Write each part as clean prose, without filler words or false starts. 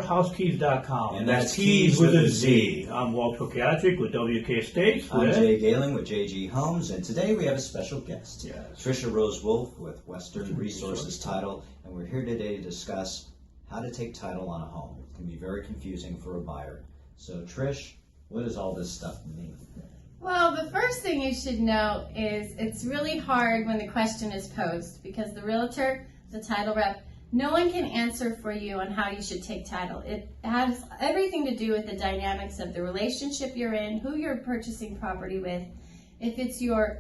Yourhousekeyz.com. And that's keys with a Z. I'm Walter Okayachik with WK Estates. I'm Jay Galen with JG Homes, and today we have a special guest, Yes. Trisha Rose-Wolf with Western Resources Title, and we're here today to discuss how to take title on a home. It can be very confusing for a buyer. So Trish, what does all this stuff mean? Well, the first thing you should know is it's really hard when the question is posed because the realtor, the title rep, no one can answer for you on how you should take title. It has everything to do with the dynamics of the relationship you're in, who you're purchasing property with, if it's your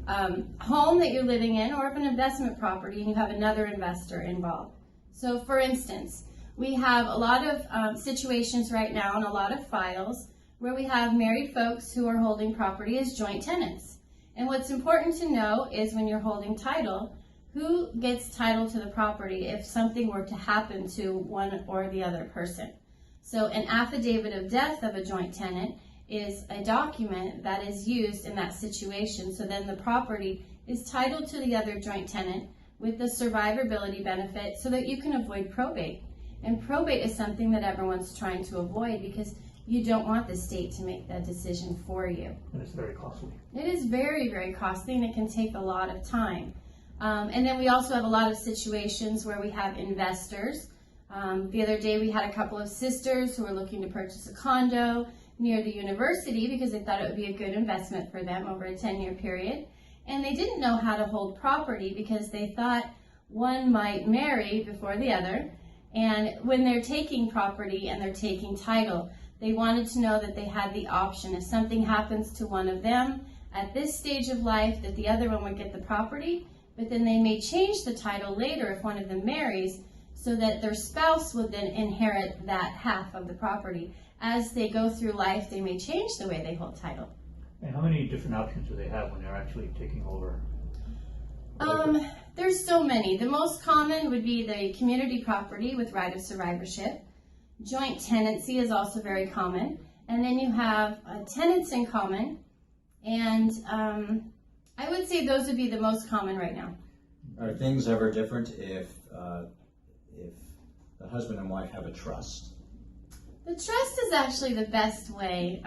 home that you're living in, or if an investment property and you have another investor involved. So for instance, we have a lot of situations right now and a lot of files where we have married folks who are holding property as joint tenants. And what's important to know is when you're holding title, who gets title to the property if something were to happen to one or the other person. So an affidavit of death of a joint tenant is a document that is used in that situation. So then the property is titled to the other joint tenant with the survivability benefit so that you can avoid probate. And probate is something that everyone's trying to avoid because you don't want the state to make that decision for you. And it's very costly. It is very, very costly, and it can take a lot of time. And then we also have a lot of situations where we have investors. The other day we had a couple of sisters who were looking to purchase a condo near the university because they thought it would be a good investment for them over a 10-year period. And they didn't know how to hold property because they thought one might marry before the other. And when they're taking property and they're taking title, they wanted to know that they had the option. If something happens to one of them at this stage of life, that the other one would get the property, but then they may change the title later if one of them marries so that their spouse would then inherit that half of the property. As they go through life, they may change the way they hold title. And how many different options do they have when they're actually taking over? There's so many. The most common would be the community property with right of survivorship. Joint tenancy is also very common. And then you have tenants in common. And I would say those would be the most common right now. Are things ever different if the husband and wife have a trust? The trust is actually the best way.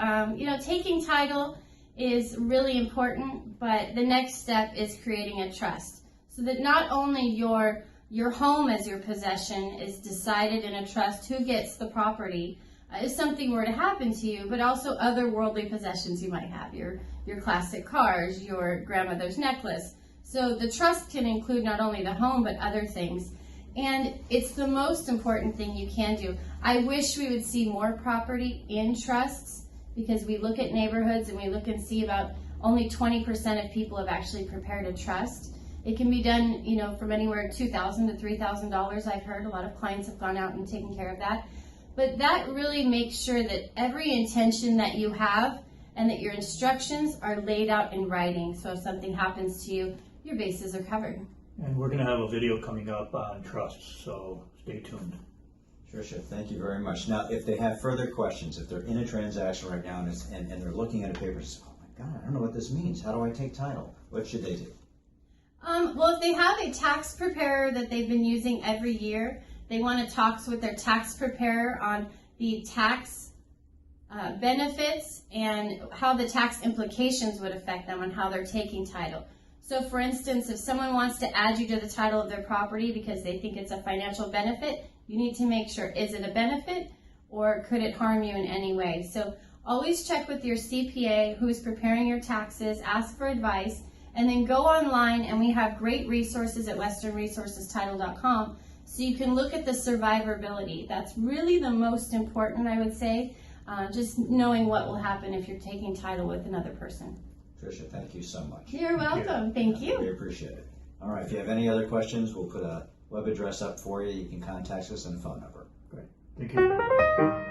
Taking title is really important, but the next step is creating a trust so that not only your home as your possession is decided in a trust who gets the property if something were to happen to you, but also other worldly possessions you might have, your classic cars, your grandmother's necklace. So the trust can include not only the home, but other things. And it's the most important thing you can do. I wish we would see more property in trusts because we look at neighborhoods and we look and see about only 20% of people have actually prepared a trust. It can be done, from anywhere $2,000 to $3,000. I've heard a lot of clients have gone out and taken care of that. But that really makes sure that every intention that you have and that your instructions are laid out in writing. So if something happens to you, your bases are covered. And we're going to have a video coming up on trusts, so stay tuned. Trisha, thank you very much. Now, if they have further questions, if they're in a transaction right now and they're looking at a paper and say, oh my God, I don't know what this means. How do I take title? What should they do? Well, if they have a tax preparer that they've been using every year, they want to talk with their tax preparer on the tax benefits and how the tax implications would affect them on how they're taking title. So for instance, if someone wants to add you to the title of their property because they think it's a financial benefit, you need to make sure, is it a benefit or could it harm you in any way? So always check with your CPA who's preparing your taxes, ask for advice, and then go online, and we have great resources at westernresourcestitle.com so you can look at the survivability. That's really the most important, I would say, just knowing what will happen if you're taking title with another person. Trisha, thank you so much. You're welcome. Thank you. We appreciate it. All right, if you have any other questions, we'll put a web address up for you. You can contact us and a phone number. Great. Thank you.